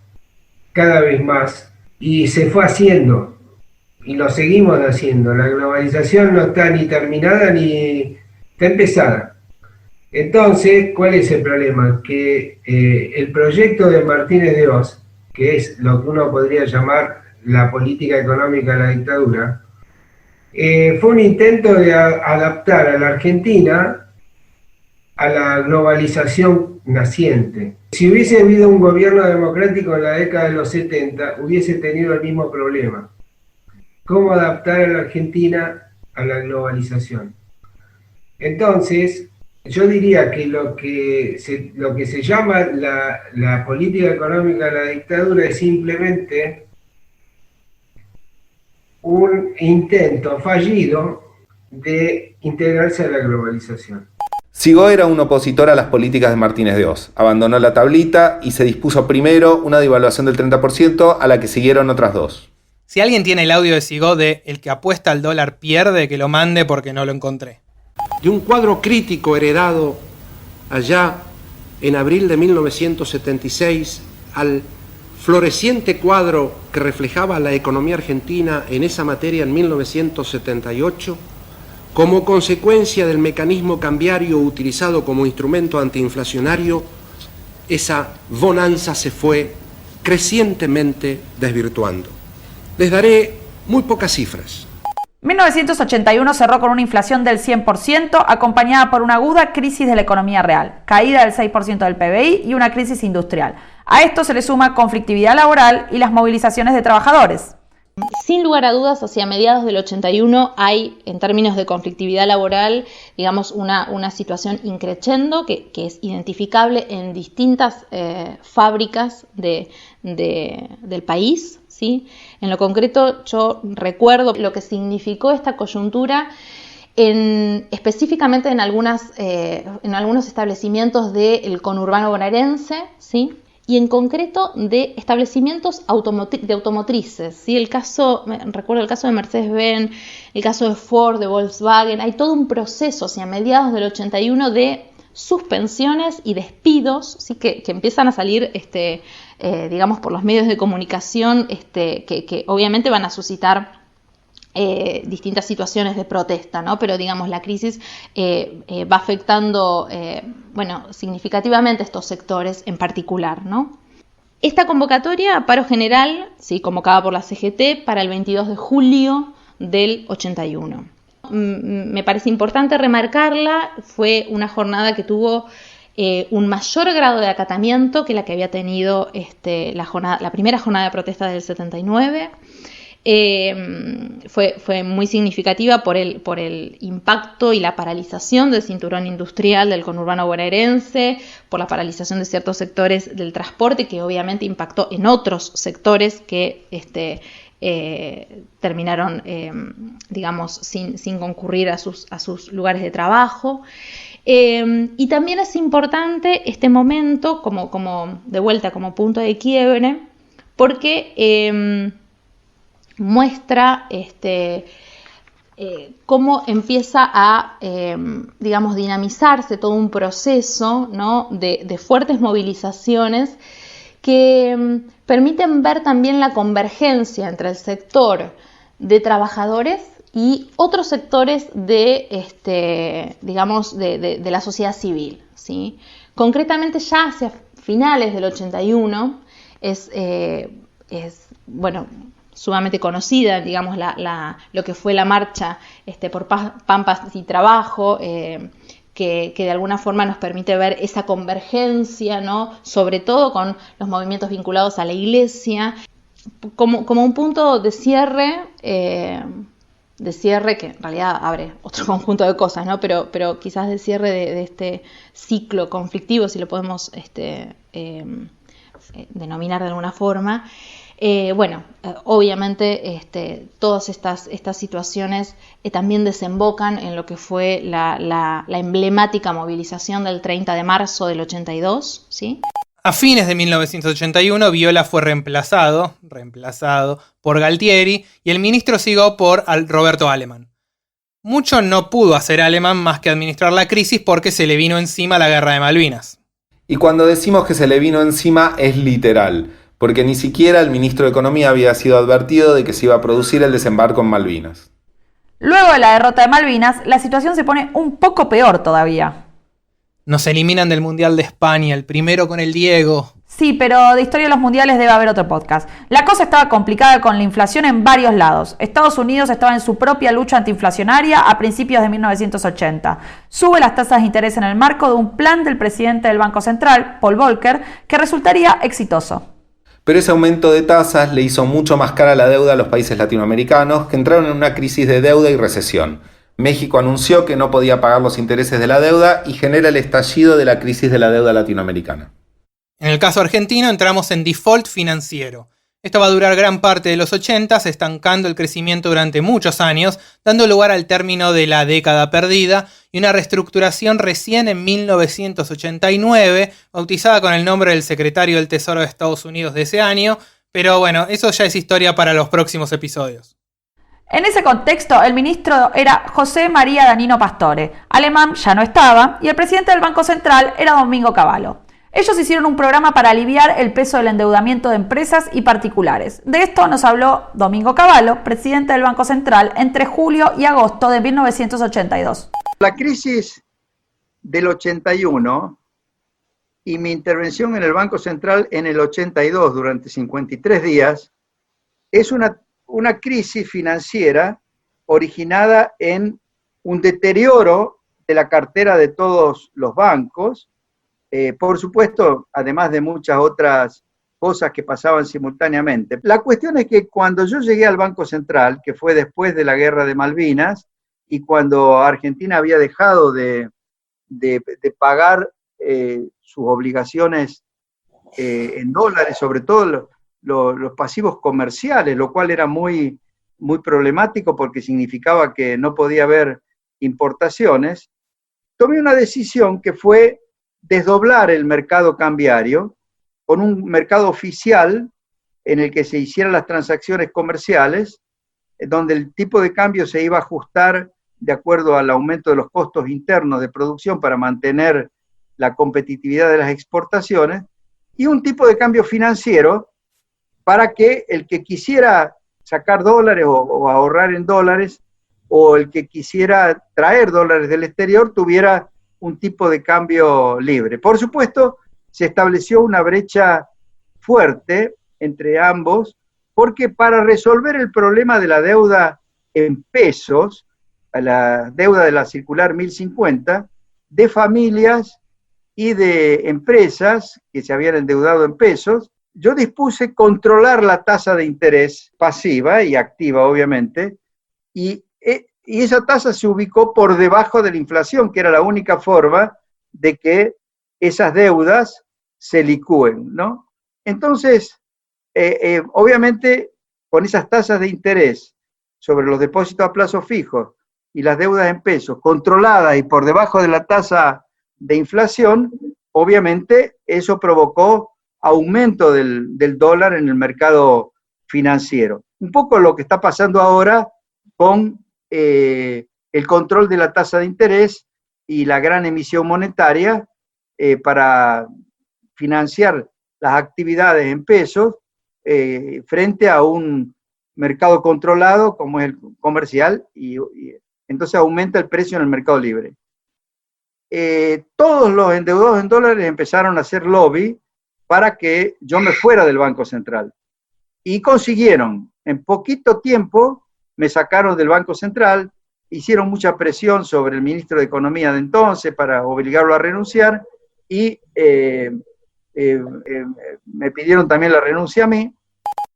cada vez más y se fue haciendo, y lo seguimos haciendo. La globalización no está ni terminada ni está empezada. Entonces, ¿cuál es el problema? Que el proyecto de Martínez de Hoz, que es lo que uno podría llamar la política económica de la dictadura, fue un intento de adaptar a la Argentina a la globalización naciente. Si hubiese habido un gobierno democrático en la década de los 70, hubiese tenido el mismo problema. ¿Cómo adaptar a la Argentina a la globalización? Entonces, Yo diría que lo que se llama la política económica de la dictadura es simplemente un intento fallido de integrarse a la globalización.
Sigó era un opositor a las políticas de Martínez de Hoz. Abandonó la tablita y se dispuso primero una devaluación del 30% a la que siguieron otras dos.
Si alguien tiene el audio de Sigó de "el que apuesta al dólar pierde", que lo mande porque no lo encontré.
De un cuadro crítico heredado allá en abril de 1976 al floreciente cuadro que reflejaba la economía argentina en esa materia en 1978, como consecuencia del mecanismo cambiario utilizado como instrumento antiinflacionario, esa bonanza se fue crecientemente desvirtuando. Les daré muy pocas cifras.
1981 cerró con una inflación del 100%, acompañada por una aguda crisis de la economía real, caída del 6% del PBI y una crisis industrial. A esto se le suma conflictividad laboral y las movilizaciones de trabajadores.
Sin lugar a dudas, hacia mediados del 81 hay, en términos de conflictividad laboral, digamos, una situación increciendo que es identificable en distintas fábricas del país, ¿sí? En lo concreto, yo recuerdo lo que significó esta coyuntura específicamente en algunos establecimientos del conurbano bonaerense, ¿sí? Y en concreto de establecimientos de automotrices, ¿sí? Recuerdo el caso de Mercedes-Benz, el caso de Ford, de Volkswagen. Hay todo un proceso hacia mediados del 81 de suspensiones y despidos, ¿sí? que empiezan a salir digamos, por los medios de comunicación, que obviamente van a suscitar distintas situaciones de protesta, ¿no? Pero digamos la crisis va afectando significativamente estos sectores en particular, ¿no? Esta convocatoria a paro general, sí, convocada por la CGT para el 22 de julio del 81. Me parece importante remarcarla, fue una jornada que tuvo un mayor grado de acatamiento que la que había tenido la primera jornada de protesta del 79. Fue muy significativa por el impacto y la paralización del cinturón industrial del conurbano bonaerense, por la paralización de ciertos sectores del transporte, que obviamente impactó en otros sectores que terminaron, digamos, sin concurrir a sus lugares de trabajo. Y también es importante este momento como de vuelta, como punto de quiebre, porque muestra cómo empieza a, digamos, dinamizarse todo un proceso, ¿no? de fuertes movilizaciones que permiten ver también la convergencia entre el sector de trabajadores y otros sectores de la sociedad civil, ¿sí? Concretamente ya hacia finales del 81 es sumamente conocida, digamos, lo que fue la marcha por Pampas y Trabajo, que de alguna forma nos permite ver esa convergencia, ¿no? Sobre todo con los movimientos vinculados a la iglesia, como un punto de cierre que en realidad abre otro conjunto de cosas, ¿no? Pero quizás de cierre de este ciclo conflictivo, si lo podemos denominar de alguna forma. Obviamente todas estas situaciones también desembocan en lo que fue la emblemática movilización del 30 de marzo del 82, ¿sí?
A fines de 1981, Viola fue reemplazado por Galtieri y el ministro Sigó por Roberto Alemann. Mucho no pudo hacer Alemann más que administrar la crisis porque se le vino encima la guerra de Malvinas.
Y cuando decimos que se le vino encima es literal, porque ni siquiera el ministro de Economía había sido advertido de que se iba a producir el desembarco en Malvinas.
Luego de la derrota de Malvinas, la situación se pone un poco peor todavía.
Nos eliminan del Mundial de España, el primero con el Diego.
Sí, pero de historia de los mundiales debe haber otro podcast. La cosa estaba complicada con la inflación en varios lados. Estados Unidos estaba en su propia lucha antiinflacionaria a principios de 1980. Sube las tasas de interés en el marco de un plan del presidente del Banco Central, Paul Volcker, que resultaría exitoso.
Pero ese aumento de tasas le hizo mucho más cara la deuda a los países latinoamericanos, que entraron en una crisis de deuda y recesión. México anunció que no podía pagar los intereses de la deuda y genera el estallido de la crisis de la deuda latinoamericana.
En el caso argentino entramos en default financiero. Esto va a durar gran parte de los 80s, estancando el crecimiento durante muchos años, dando lugar al término de la década perdida y una reestructuración recién en 1989, bautizada con el nombre del secretario del Tesoro de Estados Unidos de ese año, pero bueno, eso ya es historia para los próximos episodios.
En ese contexto, el ministro era José María Danino Pastore, Alemán ya no estaba, y el presidente del Banco Central era Domingo Cavallo. Ellos hicieron un programa para aliviar el peso del endeudamiento de empresas y particulares. De esto nos habló Domingo Cavallo, presidente del Banco Central, entre julio y agosto de 1982.
La crisis del 81 y mi intervención en el Banco Central en el 82 durante 53 días es una crisis financiera originada en un deterioro de la cartera de todos los bancos. Por supuesto, además de muchas otras cosas que pasaban simultáneamente. La cuestión es que cuando yo llegué al Banco Central, que fue después de la Guerra de Malvinas, y cuando Argentina había dejado de pagar sus obligaciones en dólares, sobre todo los pasivos comerciales, lo cual era muy, muy problemático porque significaba que no podía haber importaciones, tomé una decisión que fue desdoblar el mercado cambiario con un mercado oficial en el que se hicieran las transacciones comerciales, donde el tipo de cambio se iba a ajustar de acuerdo al aumento de los costos internos de producción para mantener la competitividad de las exportaciones, y un tipo de cambio financiero para que el que quisiera sacar dólares o ahorrar en dólares, o el que quisiera traer dólares del exterior, tuviera un tipo de cambio libre. Por supuesto, se estableció una brecha fuerte entre ambos, porque para resolver el problema de la deuda en pesos, la deuda de la circular 1050, de familias y de empresas que se habían endeudado en pesos, yo dispuse controlar la tasa de interés pasiva y activa, obviamente, y esa tasa se ubicó por debajo de la inflación, que era la única forma de que esas deudas se licúen, ¿no? Entonces, obviamente, con esas tasas de interés sobre los depósitos a plazo fijo y las deudas en pesos controladas y por debajo de la tasa de inflación, obviamente eso provocó aumento del dólar en el mercado financiero. Un poco lo que está pasando ahora con el control de la tasa de interés y la gran emisión monetaria para financiar las actividades en pesos frente a un mercado controlado como es el comercial, y entonces aumenta el precio en el mercado libre. Todos los endeudados en dólares empezaron a hacer lobby para que yo me fuera del Banco Central, y consiguieron. En poquito tiempo me sacaron del Banco Central, hicieron mucha presión sobre el ministro de Economía de entonces para obligarlo a renunciar, y me pidieron también la renuncia a mí.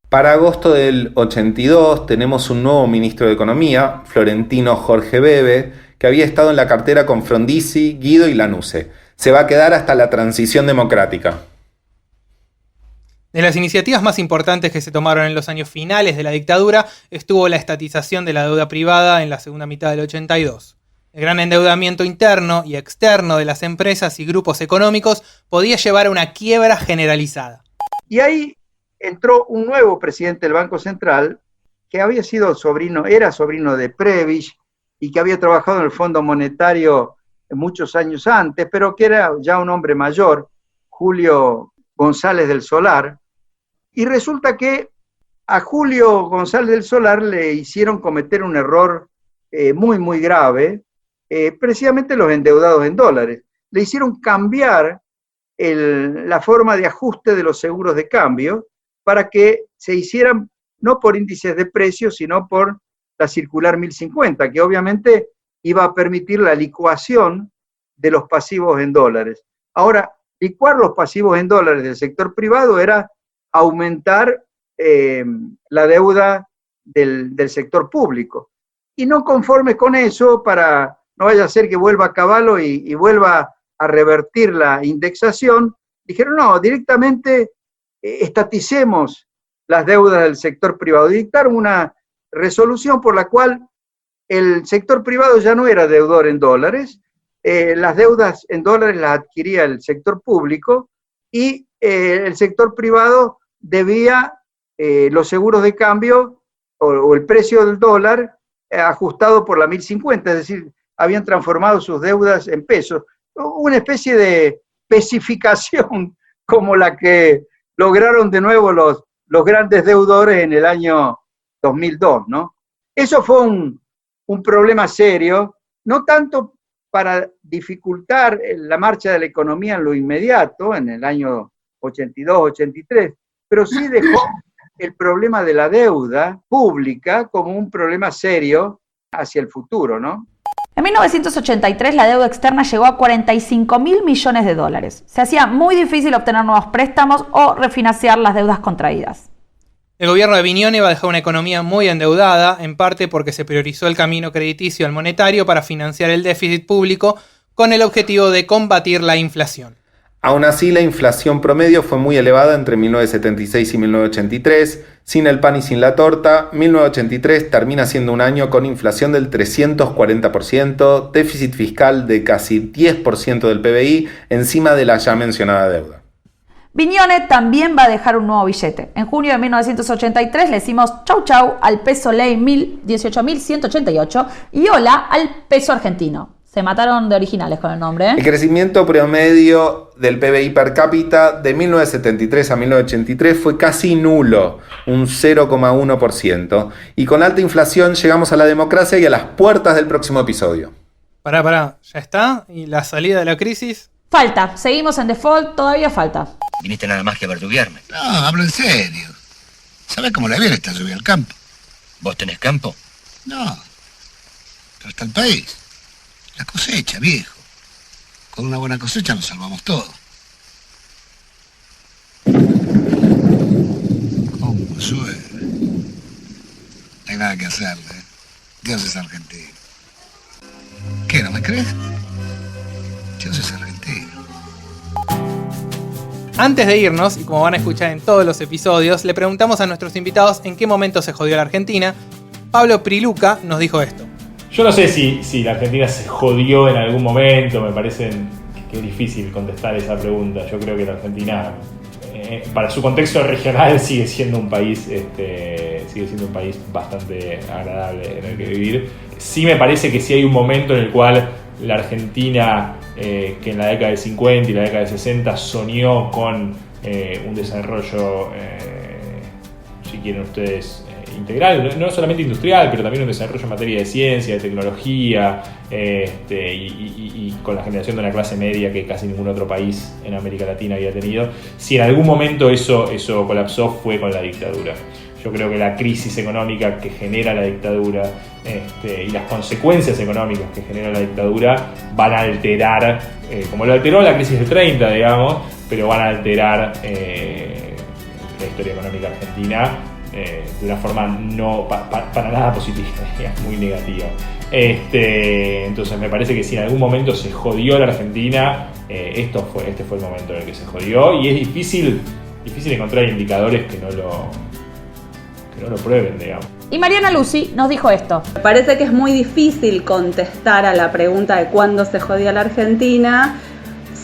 Para agosto del 82 tenemos un nuevo ministro de Economía, Florentino Jorge Bebe, que había estado en la cartera con Frondizi, Guido y Lanuse. Se va a quedar hasta la transición democrática.
De las iniciativas más importantes que se tomaron en los años finales de la dictadura estuvo la estatización de la deuda privada en la segunda mitad del 82. El gran endeudamiento interno y externo de las empresas y grupos económicos podía llevar a una quiebra generalizada.
Y ahí entró un nuevo presidente del Banco Central que había sido era sobrino de Prebisch y que había trabajado en el Fondo Monetario muchos años antes, pero que era ya un hombre mayor, Julio González del Solar. Y resulta que a Julio González del Solar le hicieron cometer un error muy, muy grave, precisamente los endeudados en dólares. Le hicieron cambiar la forma de ajuste de los seguros de cambio para que se hicieran no por índices de precios, sino por la circular 1050, que obviamente iba a permitir la licuación de los pasivos en dólares. Ahora, licuar los pasivos en dólares del sector privado era aumentar la deuda del sector público. Y no conformes con eso, para no vaya a ser que vuelva a caballo y vuelva a revertir la indexación, dijeron, no, directamente estaticemos las deudas del sector privado. Dictaron una resolución por la cual el sector privado ya no era deudor en dólares, las deudas en dólares las adquiría el sector público y el sector privado debía los seguros de cambio o el precio del dólar ajustado por la 1050, es decir, habían transformado sus deudas en pesos. Una especie de pesificación como la que lograron de nuevo los grandes deudores en el año 2002, ¿no? Eso fue un problema serio, no tanto para dificultar la marcha de la economía en lo inmediato, en el año 82, 83, pero sí dejó el problema de la deuda pública como un problema serio hacia el futuro, ¿no?
En 1983 la deuda externa llegó a 45.000 millones de dólares. Se hacía muy difícil obtener nuevos préstamos o refinanciar las deudas contraídas.
El gobierno de Vignone va a dejar una economía muy endeudada, en parte porque se priorizó el camino crediticio al monetario para financiar el déficit público con el objetivo de combatir la inflación.
Aún así, la inflación promedio fue muy elevada entre 1976 y 1983. Sin el pan y sin la torta, 1983 termina siendo un año con inflación del 340%, déficit fiscal de casi 10% del PBI, encima de la ya mencionada deuda.
Vignone también va a dejar un nuevo billete. En junio de 1983 le decimos chau chau al peso ley 18.188 y hola al peso argentino. Se mataron de originales con el nombre, ¿eh?
El crecimiento promedio del PBI per cápita de 1973 a 1983 fue casi nulo, un 0,1%. Y con alta inflación llegamos a la democracia y a las puertas del próximo episodio.
Pará, ¿ya está? ¿Y la salida de la crisis?
Falta, seguimos en default, todavía falta.
Viniste nada más que a verduguearme.
No, hablo en serio. ¿Sabes cómo la viene esta lluvia al campo?
¿Vos tenés campo?
No, pero está el país. La cosecha, viejo. Con una buena cosecha nos salvamos todo. ¿Cómo llueve? No hay nada que hacerle, ¿eh? Dios es argentino. ¿Qué, no me crees? Dios es argentino.
Antes de irnos, y como van a escuchar en todos los episodios, le preguntamos a nuestros invitados en qué momento se jodió la Argentina. Pablo Priluca nos dijo esto.
Yo no sé si la Argentina se jodió en algún momento, me parece que es difícil contestar esa pregunta. Yo creo que la Argentina, para su contexto regional, sigue siendo un país bastante agradable en el que vivir. Sí me parece que sí hay un momento en el cual la Argentina, que en la década del 50 y la década del 60 soñó con un desarrollo, si quieren ustedes, integral, no solamente industrial, pero también un desarrollo en materia de ciencia, de tecnología, y con la generación de una clase media que casi ningún otro país en América Latina había tenido. Si en algún momento eso colapsó, fue con la dictadura. Yo creo que la crisis económica que genera la dictadura y las consecuencias económicas que genera la dictadura van a alterar, como lo alteró la crisis del 30, digamos, pero van a alterar la historia económica argentina de una forma no para nada positiva, es muy negativa. Entonces me parece que si en algún momento se jodió la Argentina, este fue el momento en el que se jodió, y es difícil encontrar indicadores que no lo prueben, digamos.
Y Mariana Lucy nos dijo esto.
Me parece que es muy difícil contestar a la pregunta de cuándo se jodió la Argentina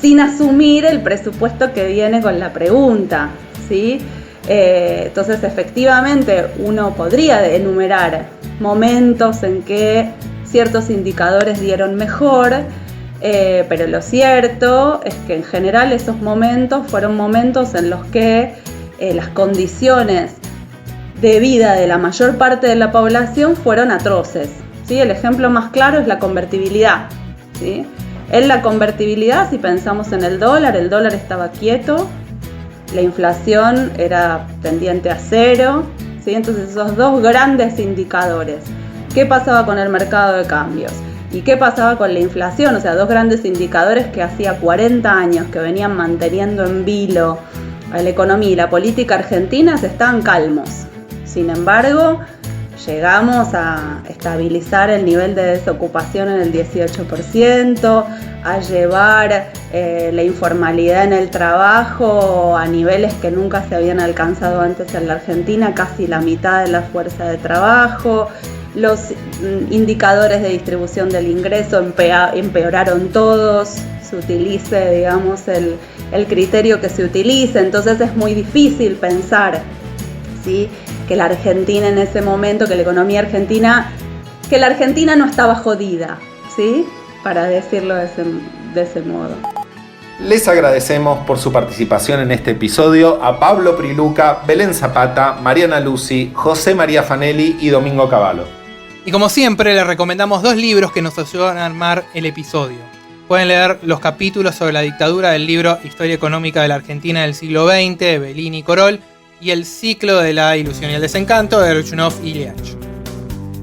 sin asumir el presupuesto que viene con la pregunta, ¿sí? Entonces, efectivamente, uno podría enumerar momentos en que ciertos indicadores dieron mejor, pero lo cierto es que en general esos momentos fueron momentos en los que las condiciones de vida de la mayor parte de la población fueron atroces, ¿sí? El ejemplo más claro es la convertibilidad, ¿sí? En la convertibilidad, si pensamos en el dólar estaba quieto, la inflación era tendiente a cero, ¿sí? Entonces esos dos grandes indicadores. ¿Qué pasaba con el mercado de cambios? ¿Y qué pasaba con la inflación? O sea, dos grandes indicadores que hacía 40 años que venían manteniendo en vilo a la economía y la política argentina estaban calmos. Sin embargo, llegamos a estabilizar el nivel de desocupación en el 18%, a llevar la informalidad en el trabajo a niveles que nunca se habían alcanzado antes en la Argentina, casi la mitad de la fuerza de trabajo. Los indicadores de distribución del ingreso empeoraron todos, se utilice, digamos, el criterio que se utilice, entonces es muy difícil pensar, ¿sí?, que la Argentina en ese momento, que la economía argentina, que la Argentina no estaba jodida, ¿sí?, para decirlo de ese modo.
Les agradecemos por su participación en este episodio a Pablo Priluca, Belén Zapata, Mariana Lucy, José María Fanelli y Domingo Cavallo.
Y como siempre, les recomendamos 2 libros que nos ayudan a armar el episodio. Pueden leer los capítulos sobre la dictadura del libro Historia Económica de la Argentina del siglo XX, de Bellini y Corol, y el ciclo de la ilusión y el desencanto, de Ruchunov y Liach.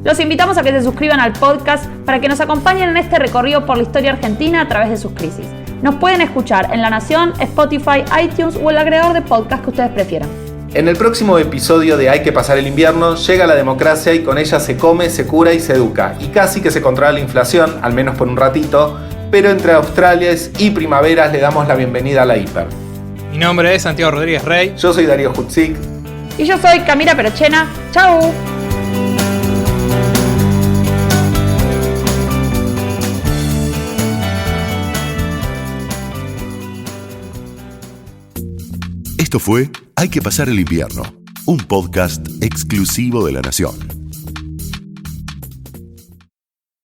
Los invitamos a que se suscriban al podcast para que nos acompañen en este recorrido por la historia argentina a través de sus crisis. Nos pueden escuchar en La Nación, Spotify, iTunes o el agregador de podcast que ustedes prefieran.
En el próximo episodio de Hay que pasar el invierno, llega la democracia y con ella se come, se cura y se educa. Y casi que se controla la inflación, al menos por un ratito, pero entre australes y primaveras le damos la bienvenida a la hiper.
Mi nombre es Santiago Rodríguez Rey.
Yo soy Darío Hutzik.
Y yo soy Camila Perochena. ¡Chau!
Esto fue Hay que pasar el invierno, un podcast exclusivo de La Nación.